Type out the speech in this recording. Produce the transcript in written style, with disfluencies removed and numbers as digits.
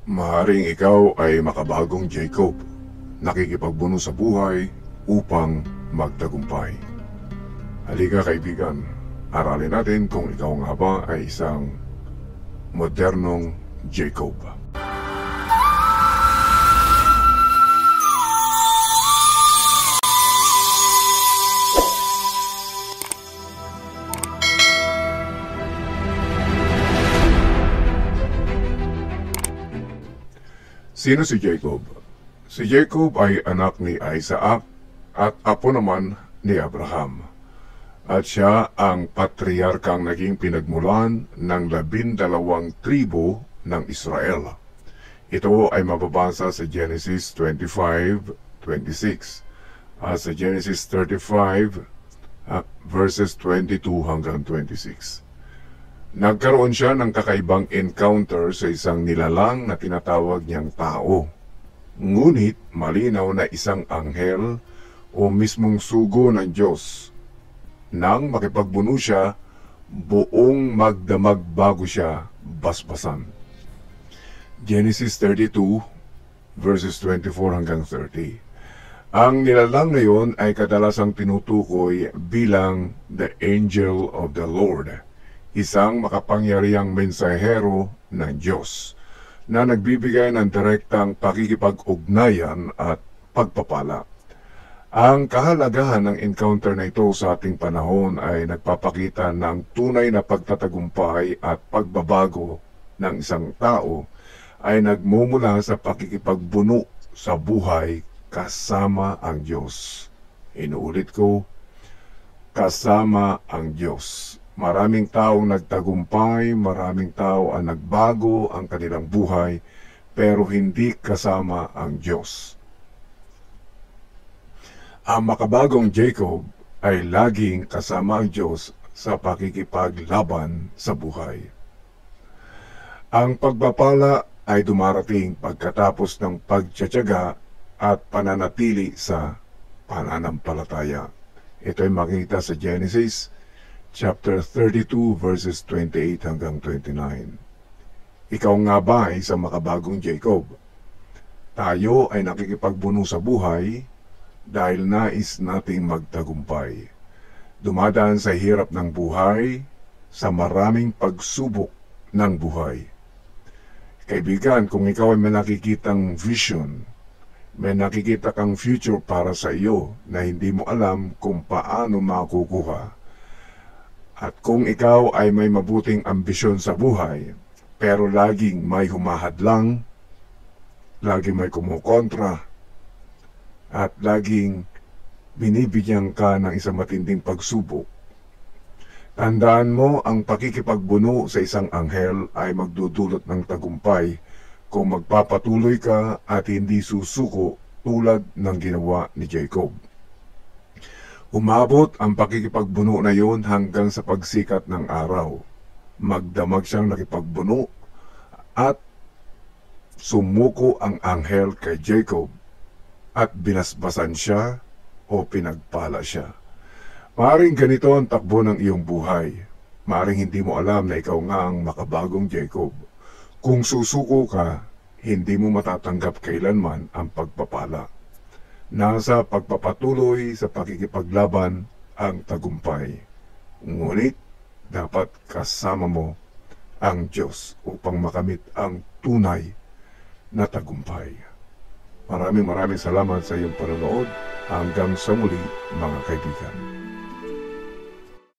Maaaring ikaw ay makabagong Jacob, nakikipagbuno sa buhay upang magtagumpay. Halika kaibigan, aralin natin kung ikaw nga ba ay isang modernong Jacob. Sino si Jacob? Si Jacob ay anak ni Isaac at apo naman ni Abraham. At siya ang patriarkang naging pinagmulan ng 12 tribo ng Israel. Ito ay mababasa sa Genesis 25:26 at sa Genesis 35 verses 22 hanggang 26. Nagkaroon siya ng kakaibang encounter sa isang nilalang na tinatawag niyang tao. Ngunit malinaw na isang anghel o mismong sugo ng Diyos. Nang makipagbuno siya, buong magdamag bago siya basbasan. Genesis 32 verses 24 hanggang 30. Ang nilalang na yon ay kadalasang tinutukoy bilang the angel of the Lord, isang makapangyarihang mensahero ng Diyos na nagbibigay ng direktang pakikipag-ugnayan at pagpapala. Ang kahalagahan ng encounter na ito sa ating panahon ay nagpapakita ng tunay na pagtatagumpay at pagbabago ng isang tao ay nagmumula sa pakikipagbuno sa buhay kasama ang Diyos. Inuulit ko, kasama ang Diyos. Maraming taong nagtagumpay, maraming tao ang nagbago ang kanilang buhay, pero hindi kasama ang Diyos. Ang makabagong Jacob ay laging kasama ang Diyos sa pakikipaglaban sa buhay. Ang pagpapala ay dumarating pagkatapos ng pagtiyatiyaga at pananatili sa pananampalataya. Ito ay makita sa Genesis chapter 32 verses 28 hanggang 29. Ikaw nga ba ay isang makabagong Jacob? Tayo ay nakikipagbuno sa buhay dahil nais nating magtagumpay. Dumadaan sa hirap ng buhay, sa maraming pagsubok ng buhay. Kaibigan, kung ikaw ay may nakikitang vision, may nakikita kang future para sa iyo na hindi mo alam kung paano makukuha, at kung ikaw ay may mabuting ambisyon sa buhay, pero laging may humahadlang, laging may kumukontra, at laging binibigyan ka ng isang matinding pagsubok, tandaan mo ang pakikipagbuno sa isang anghel ay magdudulot ng tagumpay kung magpapatuloy ka at hindi susuko tulad ng ginawa ni Jacob. Umabot ang pakikipagbuno na yon hanggang sa pagsikat ng araw. Magdamag siyang nakipagbuno at sumuko ang anghel kay Jacob at binasbasan siya o pinagpala siya. Maaring ganito ang takbo ng iyong buhay. Maaring hindi mo alam na ikaw nga ang makabagong Jacob. Kung susuko ka, hindi mo matatanggap kailanman ang pagpapala. Nasa pagpapatuloy sa pakikipaglaban ang tagumpay. Ngunit, dapat kasama mo ang Diyos upang makamit ang tunay na tagumpay. Maraming salamat sa iyong panonood. Hanggang sa muli, mga kaibigan.